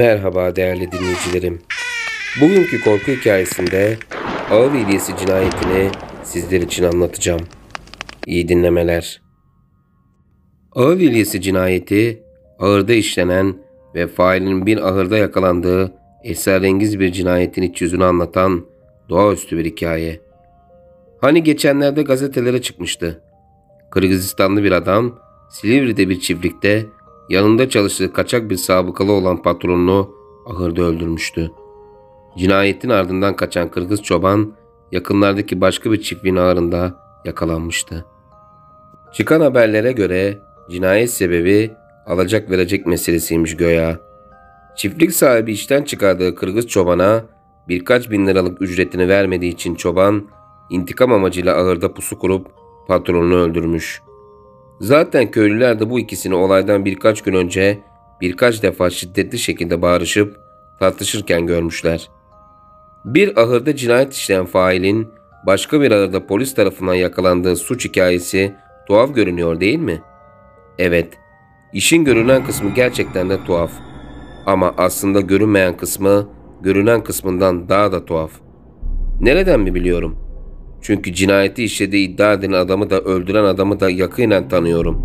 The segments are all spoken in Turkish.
Merhaba değerli dinleyicilerim. Bugünkü korku hikayesinde Ağıl İlyası cinayetini sizler için anlatacağım. İyi dinlemeler. Ağıl İlyası cinayeti, ahırda işlenen ve failinin bir ahırda yakalandığı esrarengiz bir cinayetin iç yüzünü anlatan doğaüstü bir hikaye. Hani geçenlerde gazetelere çıkmıştı. Kırgızistanlı bir adam Silivri'de bir çiftlikte yanında çalıştığı kaçak bir sabıkalı olan patronunu ahırda öldürmüştü. Cinayetin ardından kaçan Kırgız çoban yakınlardaki başka bir çiftliğin ahırında yakalanmıştı. Çıkan haberlere göre cinayet sebebi alacak verecek meselesiymiş göya. Çiftlik sahibi işten çıkardığı Kırgız çobana birkaç bin liralık ücretini vermediği için çoban intikam amacıyla ahırda pusu kurup patronunu öldürmüş. Zaten köylüler de bu ikisini olaydan birkaç gün önce birkaç defa şiddetli şekilde bağırışıp tartışırken görmüşler. Bir ahırda cinayet işleyen failin başka bir ahırda polis tarafından yakalandığı suç hikayesi tuhaf görünüyor değil mi? Evet, işin görünen kısmı gerçekten de tuhaf. Ama aslında görünmeyen kısmı görünen kısmından daha da tuhaf. Nereden mi biliyorum? Çünkü cinayeti işlediği iddia edilen adamı da öldüren adamı da yakinen tanıyorum.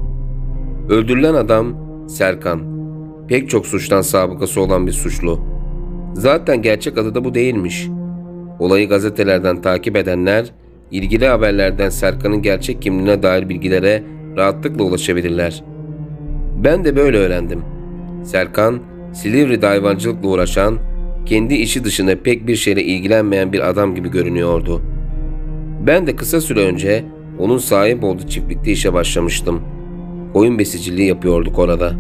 Öldürülen adam Serkan. Pek çok suçtan sabıkası olan bir suçlu. Zaten gerçek adı da bu değilmiş. Olayı gazetelerden takip edenler, ilgili haberlerden Serkan'ın gerçek kimliğine dair bilgilere rahatlıkla ulaşabilirler. Ben de böyle öğrendim. Serkan, Silivri'de hayvancılıkla uğraşan, kendi işi dışında pek bir şeyle ilgilenmeyen bir adam gibi görünüyordu. Ben de kısa süre önce onun sahip olduğu çiftlikte işe başlamıştım. Koyun besiciliği yapıyorduk orada.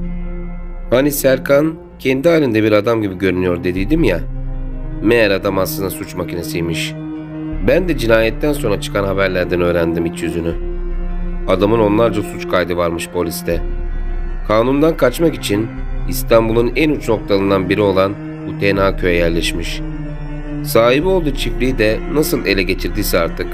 Hani Serkan kendi halinde bir adam gibi görünüyor dediydim ya. Meğer adam aslında suç makinesiymiş. Ben de cinayetten sonra çıkan haberlerden öğrendim iç yüzünü. Adamın onlarca suç kaydı varmış poliste. Kanundan kaçmak için İstanbul'un en uç noktalarından biri olan bu tenha köye yerleşmiş. Sahibi olduğu çiftliği de nasıl ele geçirdiyse artık.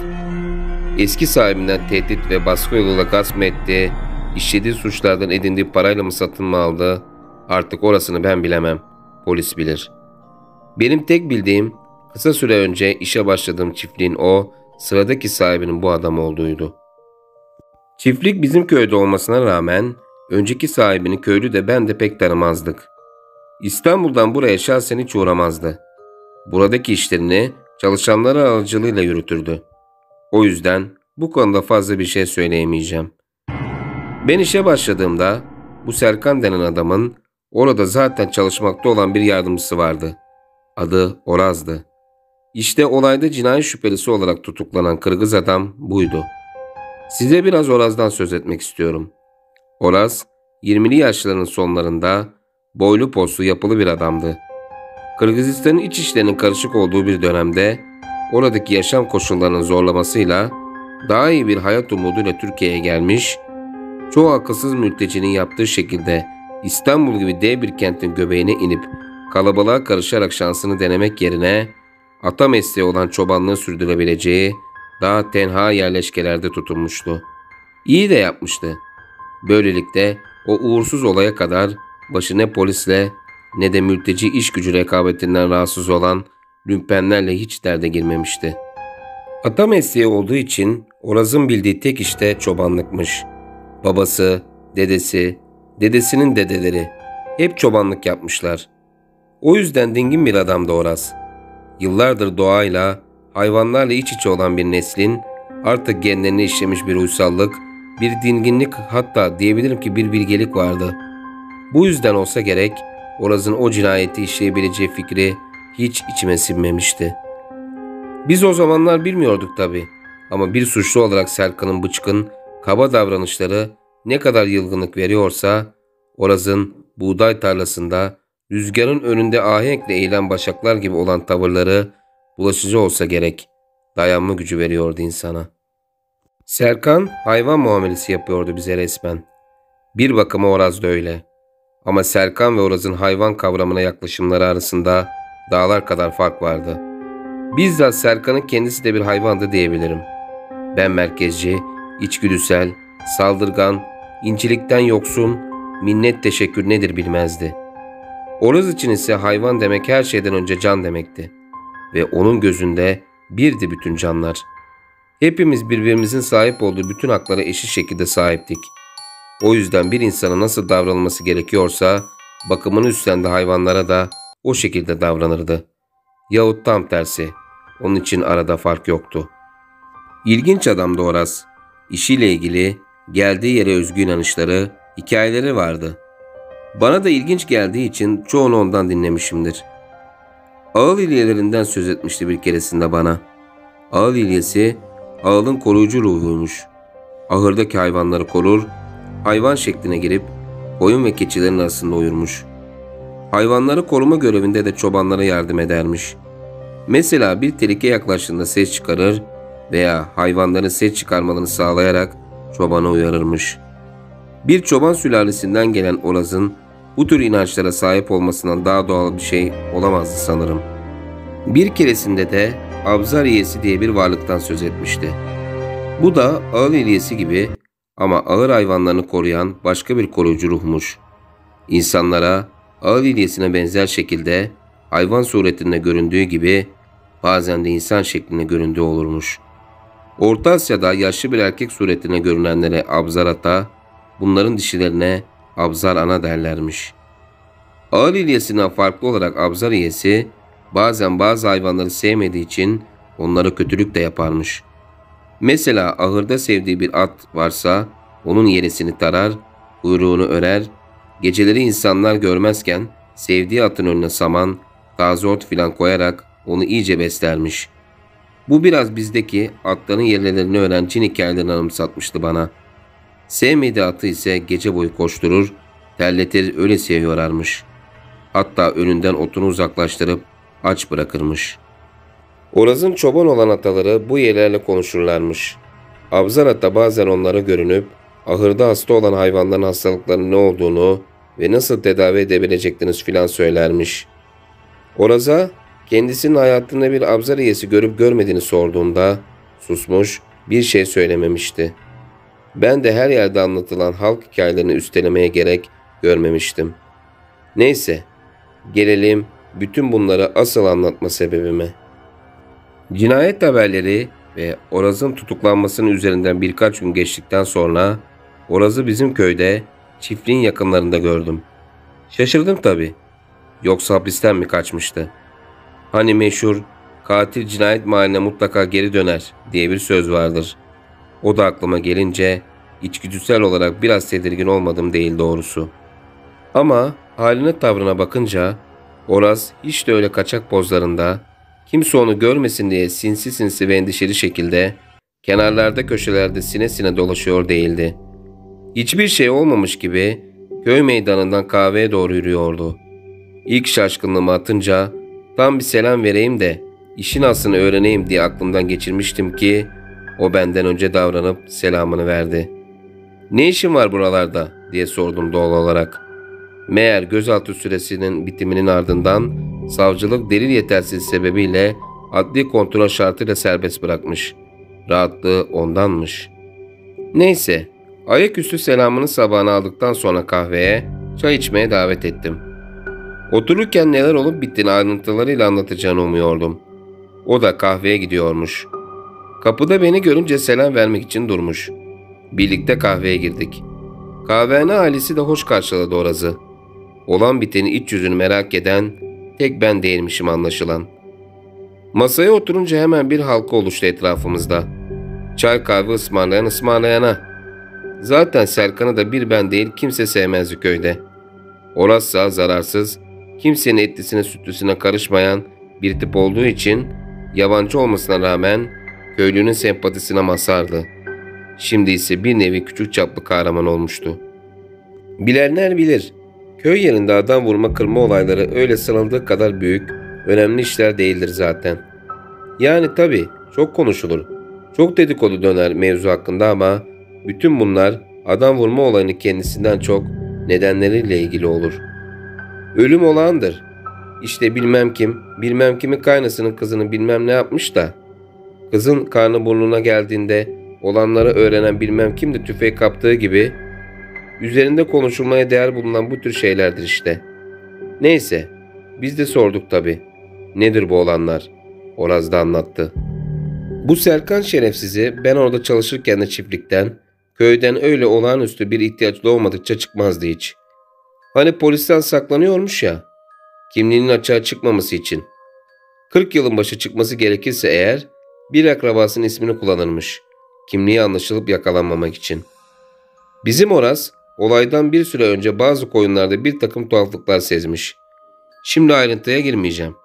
Eski sahibinden tehdit ve baskı yoluyla gasp mı etti, işlediği suçlardan edindiği parayla mı satın mı aldı, artık orasını ben bilemem, polis bilir. Benim tek bildiğim, kısa süre önce işe başladığım çiftliğin o, sıradaki sahibinin bu adam olduğuydu. Çiftlik bizim köyde olmasına rağmen, önceki sahibini köylü de ben de pek tanımazdık. İstanbul'dan buraya şahsen hiç uğramazdı. Buradaki işlerini çalışanları aracılığıyla yürütürdü. O yüzden bu konuda fazla bir şey söyleyemeyeceğim. Ben işe başladığımda bu Serkan denen adamın orada zaten çalışmakta olan bir yardımcısı vardı. Adı Oraz'dı. İşte olayda cinayet şüphelisi olarak tutuklanan Kırgız adam buydu. Size biraz Oraz'dan söz etmek istiyorum. Oraz 20'li yaşlarının sonlarında boylu poslu yapılı bir adamdı. Kırgızistan'ın iç işlerinin karışık olduğu bir dönemde oradaki yaşam koşullarının zorlamasıyla daha iyi bir hayat umuduyla Türkiye'ye gelmiş, çoğu akılsız mültecinin yaptığı şekilde İstanbul gibi dev bir kentin göbeğine inip kalabalığa karışarak şansını denemek yerine ata mesleği olan çobanlığı sürdürebileceği daha tenha yerleşkelerde tutunmuştu. İyi de yapmıştı. Böylelikle o uğursuz olaya kadar başı ne polisle ne de mülteci iş gücü rekabetinden rahatsız olan lümpenlerle hiç derde girmemişti. Ata mesleği olduğu için Oraz'ın bildiği tek iş de çobanlıkmış. Babası, dedesi, dedesinin dedeleri hep çobanlık yapmışlar. O yüzden dingin bir adamdı Oraz. Yıllardır doğayla, hayvanlarla iç içe olan bir neslin artık genlerine işlemiş bir uysallık, bir dinginlik, hatta diyebilirim ki bir bilgelik vardı. Bu yüzden olsa gerek Oraz'ın o cinayeti işleyebileceği fikri hiç içime sinmemişti. Biz o zamanlar bilmiyorduk tabii, ama bir suçlu olarak Serkan'ın bıçkın, kaba davranışları ne kadar yılgınlık veriyorsa, Oraz'ın buğday tarlasında rüzgarın önünde ahenkle eğilen başaklar gibi olan tavırları bulaşıcı olsa gerek, dayanma gücü veriyordu insana. Serkan hayvan muamelesi yapıyordu bize resmen. Bir bakıma Oraz da öyle. Ama Serkan ve Oraz'ın hayvan kavramına yaklaşımları arasında dağlar kadar fark vardı. Bizzat Serkan'ın kendisi de bir hayvandı diyebilirim. Ben merkezci, içgüdüsel, saldırgan, incelikten yoksun, minnet teşekkür nedir bilmezdi. Oraz için ise hayvan demek her şeyden önce can demekti. Ve onun gözünde birdi bütün canlar. Hepimiz birbirimizin sahip olduğu bütün haklara eşit şekilde sahiptik. O yüzden bir insana nasıl davranılması gerekiyorsa bakımını üstlendi hayvanlara da o şekilde davranırdı. Yahut tam tersi. Onun için arada fark yoktu. İlginç adamdı Oraz. İşiyle ilgili geldiği yere özgü inanışları, hikayeleri vardı. Bana da ilginç geldiği için çoğunu ondan dinlemişimdir. Ağıl ilyelerinden söz etmişti bir keresinde bana. Ağıl ilyesi, ağılın koruyucu ruhuymuş. Ahırdaki hayvanları korur, hayvan şekline girip koyun ve keçilerin arasında uyurmuş. Hayvanları koruma görevinde de çobanlara yardım edermiş. Mesela bir tehlike yaklaştığında ses çıkarır veya hayvanların ses çıkarmalarını sağlayarak çobanı uyarırmış. Bir çoban sülalesinden gelen Olaz'ın bu tür inançlara sahip olmasından daha doğal bir şey olamazdı sanırım. Bir keresinde de Abzar İyesi diye bir varlıktan söz etmişti. Bu da ağıl ilyesi gibi ama ağır hayvanlarını koruyan başka bir koruyucu ruhmuş. İnsanlara ağıl ilyesine benzer şekilde hayvan suretinde göründüğü gibi bazen de insan şeklinde göründüğü olurmuş. Orta Asya'da yaşlı bir erkek suretine görünenlere Abzar Ata, bunların dişilerine Abzar Ana derlermiş. Ağıl ilyesinden farklı olarak Abzar İyesi bazen bazı hayvanları sevmediği için onlara kötülük de yaparmış. Mesela ahırda sevdiği bir at varsa onun yerisini tarar, kuyruğunu örer, geceleri insanlar görmezken sevdiği atın önüne saman, taze ot filan koyarak onu iyice beslermiş. Bu biraz bizdeki atların yerlerini öğren cin hikayelerini anımsatmıştı bana. Sevmediği atı ise gece boyu koşturur, terletir öyle seviyorlarmış. Hatta önünden otunu uzaklaştırıp aç bırakırmış. Oraz'ın çoban olan ataları bu yerlerle konuşurlarmış. Abzar Ata bazen onlara görünüp ahırda hasta olan hayvanların hastalıklarının ne olduğunu ve nasıl tedavi edebilecekleriniz filan söylermiş. Oraz'a kendisinin hayatında bir Abzar İyesi görüp görmediğini sorduğunda susmuş, bir şey söylememişti. Ben de her yerde anlatılan halk hikayelerini üstelemeye gerek görmemiştim. Neyse, gelelim bütün bunları asıl anlatma sebebime. Cinayet haberleri ve Oraz'ın tutuklanmasının üzerinden birkaç gün geçtikten sonra Oraz'ı bizim köyde çiftliğin yakınlarında gördüm. Şaşırdım tabii. Yoksa hapisten mi kaçmıştı? Hani meşhur katil cinayet mahalline mutlaka geri döner diye bir söz vardır. O da aklıma gelince içgüdüsel olarak biraz tedirgin olmadım değil doğrusu. Ama haline tavrına bakınca Oraz hiç de öyle kaçak pozlarında, kimse onu görmesin diye sinsi sinsi ve endişeli şekilde kenarlarda köşelerde sine sine dolaşıyor değildi. Hiçbir şey olmamış gibi köy meydanından kahveye doğru yürüyordu. İlk şaşkınlığımı atınca tam bir selam vereyim de işin aslını öğreneyim diye aklımdan geçirmiştim ki o benden önce davranıp selamını verdi. "Ne işin var buralarda?" diye sordum doğal olarak. Meğer gözaltı süresinin bitiminin ardından savcılık delil yetersizliği sebebiyle adli kontrol şartıyla serbest bırakmış. Rahatlığı ondanmış. Neyse, ayaküstü selamını sabahına aldıktan sonra kahveye, çay içmeye davet ettim. Otururken neler olup bittiğini ayrıntılarıyla anlatacağını umuyordum. O da kahveye gidiyormuş. Kapıda beni görünce selam vermek için durmuş. Birlikte kahveye girdik. Kahvehane ailesi de hoş karşıladı Oraz'ı. Olan biteni iç yüzünü merak eden tek ben değilmişim anlaşılan. Masaya oturunca hemen bir halka oluştu etrafımızda. Çay kahve ısmarlayan ısmarlayana. Zaten Serkan'ı da bir ben değil kimse sevmezdi köyde. Oraz'sa zararsız, kimsenin etlisine sütlüsüne karışmayan bir tip olduğu için yabancı olmasına rağmen köylünün sempatisine mazhardı. Şimdi ise bir nevi küçük çaplı kahraman olmuştu. Bilenler bilir, köy yerinde adam vurma kırma olayları öyle sanıldığı kadar büyük, önemli işler değildir zaten. Yani tabii çok konuşulur, çok dedikodu döner mevzu hakkında ama bütün bunlar adam vurma olayının kendisinden çok nedenleriyle ilgili olur. Ölüm olağandır. İşte bilmem kim, bilmem kimin kaynasının kızını bilmem ne yapmış da, kızın karnı burnuna geldiğinde olanları öğrenen bilmem kim de tüfeği kaptığı gibi, üzerinde konuşulmaya değer bulunan bu tür şeylerdir işte. Neyse, biz de sorduk tabii. Nedir bu olanlar? Oraz da anlattı. Bu Serkan şerefsizi ben orada çalışırken de çiftlikten, köyden öyle olağanüstü bir ihtiyaç doğmadıkça çıkmazdı hiç. Hani polisten saklanıyormuş ya, kimliğinin açığa çıkmaması için. 40 yılın başı çıkması gerekirse eğer bir akrabasının ismini kullanırmış. Kimliği anlaşılıp yakalanmamak için. Bizim Oraz olaydan bir süre önce bazı koyunlarda bir takım tuhaflıklar sezmiş. Şimdi ayrıntıya girmeyeceğim.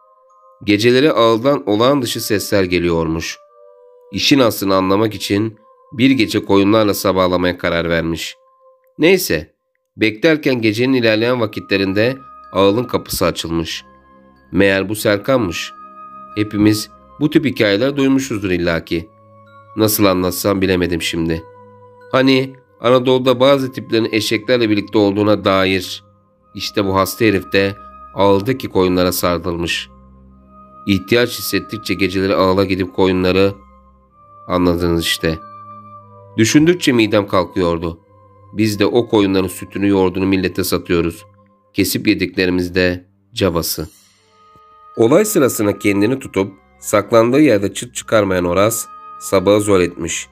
Geceleri ağıldan olağan dışı sesler geliyormuş. İşin aslını anlamak için bir gece koyunlarla sabahlamaya karar vermiş. Neyse, beklerken gecenin ilerleyen vakitlerinde ağılın kapısı açılmış. Meğer bu Serkan'mış. Hepimiz bu tip hikayeler duymuşuzdur illaki. Nasıl anlatsam bilemedim şimdi. Hani Anadolu'da bazı tiplerin eşeklerle birlikte olduğuna dair. İşte bu hasta herif de ağıldaki koyunlara sardırılmış. İhtiyaç hissettikçe geceleri ağıla gidip koyunları... Anladınız işte. Düşündükçe midem kalkıyordu. Biz de o koyunların sütünü yoğurdunu millete satıyoruz. Kesip yediklerimizde cabası. Olay sırasında kendini tutup saklandığı yerde çıt çıkarmayan Oraz sabahı zor etmiş.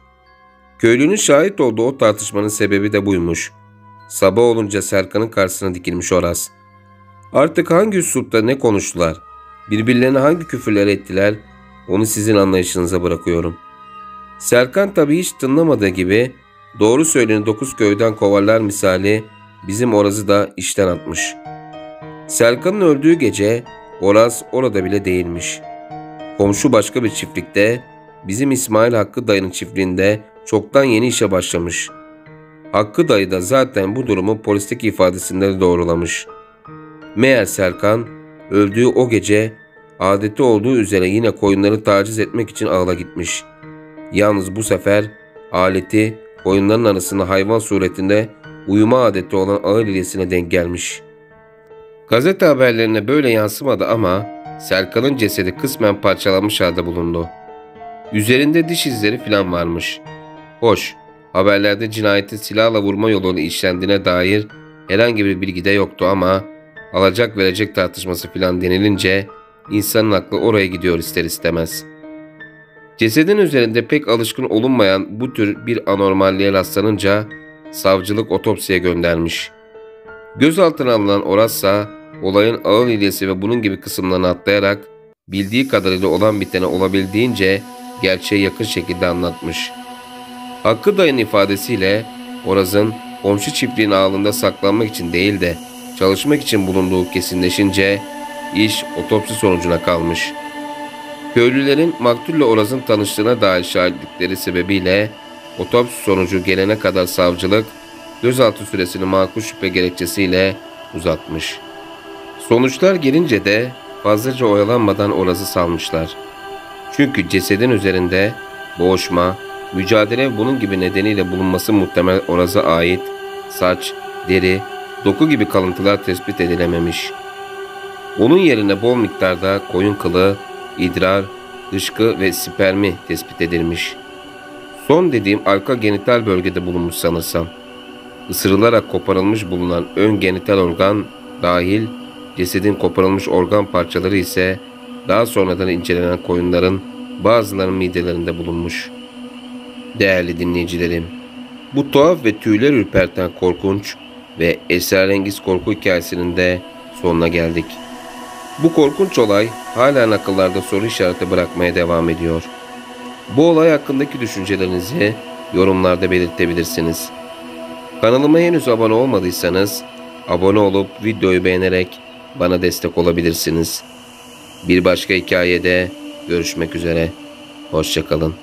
Köylünün şahit olduğu o tartışmanın sebebi de buymuş. Sabah olunca Serkan'ın karşısına dikilmiş Oraz. Artık hangi üslupta ne konuştular, birbirlerine hangi küfürler ettiler, onu sizin anlayışınıza bırakıyorum. Serkan tabii hiç tınlamadığı gibi doğru söyleni 9 köyden kovarlar misali bizim Oras'ı da işten atmış. Serkan'ın öldüğü gece Oraz orada bile değilmiş. Komşu başka bir çiftlikte, bizim İsmail Hakkı dayının çiftliğinde çoktan yeni işe başlamış. Hakkı dayı da zaten bu durumu polisteki ifadesinde doğrulamış. Meğer Serkan öldüğü o gece adeti olduğu üzere yine koyunları taciz etmek için ağla gitmiş. Yalnız bu sefer aleti koyunların arasında hayvan suretinde uyuma adeti olan ağır ilyesine denk gelmiş. Gazete haberlerine böyle yansımadı ama Serkan'ın cesedi kısmen parçalanmış halde bulundu. Üzerinde diş izleri falan varmış. Hoş, haberlerde cinayetin silahla vurma yoluyla işlendiğine dair herhangi bir bilgi de yoktu ama alacak verecek tartışması falan denilince insanın aklı oraya gidiyor ister istemez. Cesedin üzerinde pek alışkın olunmayan bu tür bir anormalliğe rastlanınca savcılık otopsiye göndermiş. Gözaltına alınan Oras'sa olayın ağır ilyesi ve bunun gibi kısımlarını atlayarak bildiği kadarıyla olan biteni olabildiğince gerçeğe yakın şekilde anlatmış. Hakkı dayının ifadesiyle Oras'ın komşu çiftliğin ağılında saklanmak için değil de çalışmak için bulunduğu kesinleşince iş otopsi sonucuna kalmış. Köylülerin maktulle Oras'ın tanıştığına dair şahitlikleri sebebiyle otopsi sonucu gelene kadar savcılık gözaltı süresini makul şüphe gerekçesiyle uzatmış. Sonuçlar gelince de fazlaca oyalanmadan Oras'ı salmışlar. Çünkü cesedin üzerinde boğuşma, mücadele ve bunun gibi nedeniyle bulunması muhtemel Oras'a ait saç, deri, doku gibi kalıntılar tespit edilememiş. Onun yerine bol miktarda koyun kılı, idrar, dışkı ve spermi tespit edilmiş. Son dediğim arka genital bölgede bulunmuş sanırsam. Isırılarak koparılmış bulunan ön genital organ dahil cesedin koparılmış organ parçaları ise daha sonradan incelenen koyunların bazılarının midelerinde bulunmuş. Değerli dinleyicilerim, bu tuhaf ve tüyler ürperten korkunç ve esrarengiz korku hikayesinin de sonuna geldik. Bu korkunç olay hala akıllarda soru işareti bırakmaya devam ediyor. Bu olay hakkındaki düşüncelerinizi yorumlarda belirtebilirsiniz. Kanalıma henüz abone olmadıysanız abone olup videoyu beğenerek bana destek olabilirsiniz. Bir başka hikayede görüşmek üzere. Hoşça kalın.